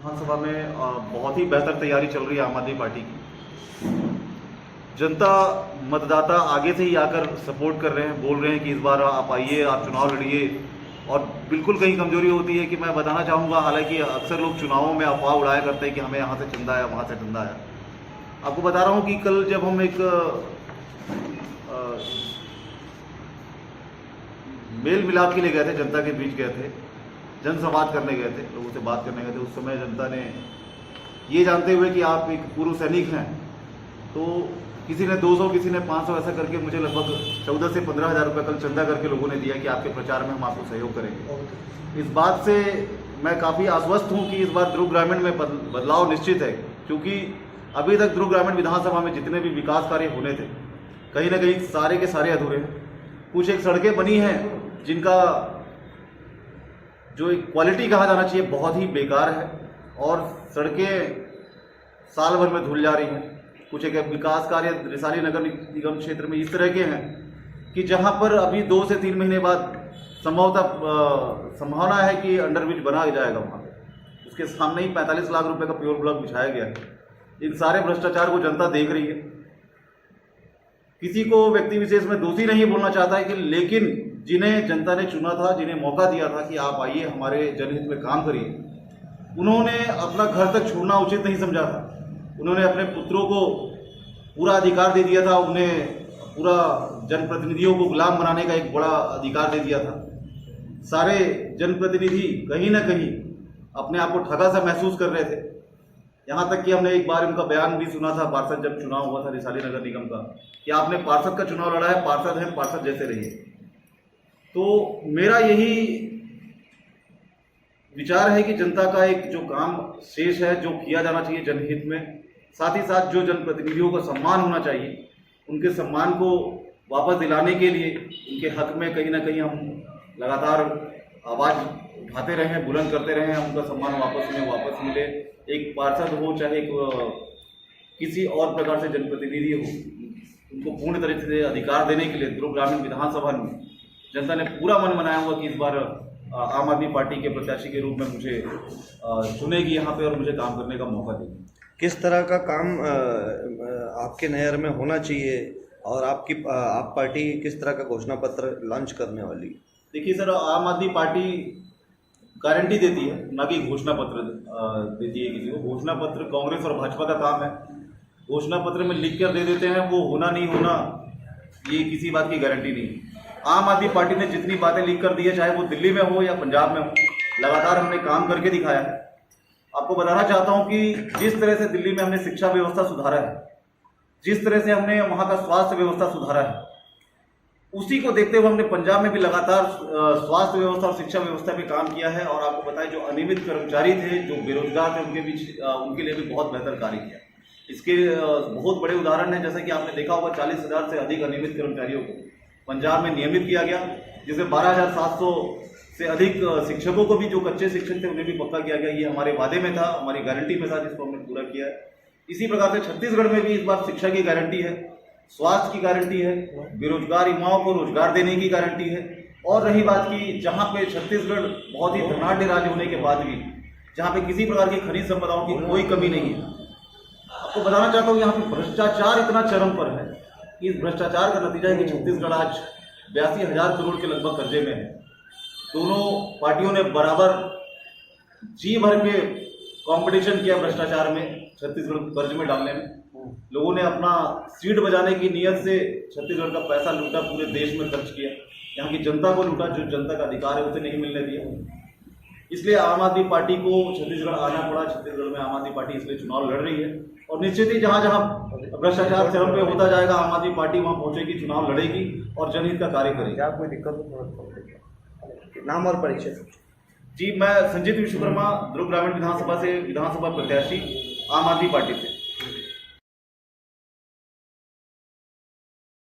विधानसभा में बहुत ही बेहतर तैयारी चल रही है आम आदमी पार्टी की। जनता मतदाता आगे से ही आकर सपोर्ट कर रहे हैं, बोल रहे हैं कि इस बार आप आइए, आप चुनाव लड़िए। और बिल्कुल कहीं कमजोरी होती है कि मैं बताना चाहूँगा, हालांकि अक्सर लोग चुनावों में अफवाह उड़ाया करते हैं कि हमें यहाँ से चंदा आया, वहाँ से चंदा आया। आपको बता रहा हूँ कि कल जब हम एक मेल मिलाप के लिए गए थे, जनता के बीच गए थे, जनसंवाद करने गए थे, लोगों से बात करने गए थे, उस समय जनता ने ये जानते हुए कि आप एक पूर्व सैनिक हैं, तो किसी ने 200, किसी ने 500 ऐसा करके मुझे लगभग 14 से 15 हज़ार रुपये कल चंदा करके लोगों ने दिया कि आपके प्रचार में हम आपको सहयोग करेंगे। इस बात से मैं काफ़ी आश्वस्त हूँ कि इस बार दुर्ग ग्रामीण में बदलाव निश्चित है, क्योंकि अभी तक दुर्ग ग्रामीण विधानसभा में जितने भी विकास कार्य होने थे, कहीं ना कहीं सारे के सारे अधूरे हैं। कुछ एक सड़कें बनी हैं जिनका जो एक क्वालिटी कहा जाना चाहिए बहुत ही बेकार है, और सड़कें साल भर में धुल जा रही हैं। कुछ एक विकास कार्य रिसाली नगर निगम क्षेत्र में इस तरह के हैं कि जहां पर अभी 2 से 3 महीने बाद संभावना है कि अंडरब्रिज बना जाएगा वहाँ पे। उसके सामने ही 45 लाख रुपए का प्योर ब्लॉक बिछाया गया है। इन सारे भ्रष्टाचार को जनता देख रही है। किसी को व्यक्ति विशेष में दोषी नहीं बोलना चाहता है कि, लेकिन जिन्हें जनता ने चुना था, जिन्हें मौका दिया था कि आप आइए हमारे जनहित में काम करिए, उन्होंने अपना घर तक छोड़ना उचित नहीं समझा था। उन्होंने अपने पुत्रों को पूरा अधिकार दे दिया था, उन्हें पूरा जनप्रतिनिधियों को गुलाम बनाने का एक बड़ा अधिकार दे दिया था। सारे जनप्रतिनिधि कहीं ना कहीं अपने आप को ठगा सा महसूस कर रहे थे। यहाँ तक कि हमने एक बार उनका बयान भी सुना था, पार्षद जब चुनाव हुआ था रिसाली नगर निगम का, कि आपने पार्षद का चुनाव लड़ा है, पार्षद हैं, पार्षद जैसे रहिए। तो मेरा यही विचार है कि जनता का एक जो काम शेष है, जो किया जाना चाहिए जनहित में, साथ ही साथ जो जनप्रतिनिधियों का सम्मान होना चाहिए, उनके सम्मान को वापस दिलाने के लिए उनके हक में कहीं ना कहीं हम लगातार आवाज़ उठाते रहें, बुलंद करते रहें, उनका सम्मान वापस मिले। एक पार्षद हो, चाहे किसी और प्रकार से जनप्रतिनिधि हो, उनको पूर्ण तरीके से अधिकार देने के लिए दुर्ग ग्रामीण विधानसभा में जनता ने पूरा मन बनाया हुआ कि इस बार आम आदमी पार्टी के प्रत्याशी के रूप में मुझे चुनेगी यहाँ पे और मुझे काम करने का मौका देगी। किस तरह का काम आपके नहर में होना चाहिए और आप पार्टी किस तरह का घोषणा पत्र लॉन्च करने वाली है? देखिए सर, आम आदमी पार्टी गारंटी देती है, ना कि घोषणा पत्र देती है किसी को। घोषणा पत्र कांग्रेस और भाजपा का काम है। घोषणा पत्र में लिख कर दे देते हैं, वो होना नहीं होना ये किसी बात की गारंटी नहीं। आम आदमी पार्टी ने जितनी बातें लिख कर दी है, चाहे वो दिल्ली में हो या पंजाब में हो, लगातार हमने काम करके दिखाया है। आपको बताना चाहता हूं कि जिस तरह से दिल्ली में हमने शिक्षा व्यवस्था सुधारा है, जिस तरह से हमने वहां का स्वास्थ्य व्यवस्था सुधारा है, उसी को देखते हुए हमने पंजाब में भी लगातार स्वास्थ्य व्यवस्था और शिक्षा व्यवस्था पे काम किया है। और आपको बताएं, जो अनियमित कर्मचारी थे, जो बेरोजगार थे, उनके लिए भी बहुत बेहतर कार्य किया। इसके बहुत बड़े उदाहरण हैं, जैसे कि आपने देखा होगा 40,000 से अधिक अनियमित कर्मचारियों को पंजाब में नियमित किया गया, जिसमें 12,700 से अधिक शिक्षकों को भी, जो कच्चे शिक्षक थे, उन्हें भी पक्का किया गया। ये हमारे वादे में था, हमारी गारंटी में था, जिसको हमने पूरा किया है। इसी प्रकार से छत्तीसगढ़ में भी इस बार शिक्षा की गारंटी है, स्वास्थ्य की गारंटी है, बेरोजगार युवाओं को रोजगार देने की गारंटी है। और रही बात की, जहाँ पे छत्तीसगढ़ बहुत ही धनाढ़ राज्य होने के बाद भी, जहाँ पे किसी प्रकार की खनिज संपदाओं की कोई कमी नहीं है, आपको बताना चाहता हूँ यहाँ पे भ्रष्टाचार इतना चरम पर है कि इस भ्रष्टाचार का नतीजा है कि छत्तीसगढ़ आज 82,000 करोड़ के लगभग कर्जे में है। दोनों पार्टियों ने बराबर जी भर के कंपटीशन किया भ्रष्टाचार में, छत्तीसगढ़ कर्ज में डालने में। लोगों ने अपना सीट बजाने की नीयत से छत्तीसगढ़ का पैसा लूटा, पूरे देश में खर्च किया, यहाँ की जनता को लूटा, जो जनता का अधिकार है उसे नहीं मिलने दिया। इसलिए आम आदमी पार्टी को छत्तीसगढ़ आना पड़ा। छत्तीसगढ़ में आम आदमी पार्टी इसलिए चुनाव लड़ रही है, और निश्चित ही जहाँ जहाँ भ्रष्टाचार चरम पे होता जाएगा, आम आदमी पार्टी वहाँ पहुंचेगी, चुनाव लड़ेगी और जनहित का कार्य करेगी। क्या कोई दिक्कत हो? नाम और परिचय? जी, मैं संजीत विश्वकर्मा, दुर्ग ग्रामीण विधानसभा से विधानसभा प्रत्याशी, आम आदमी पार्टी से।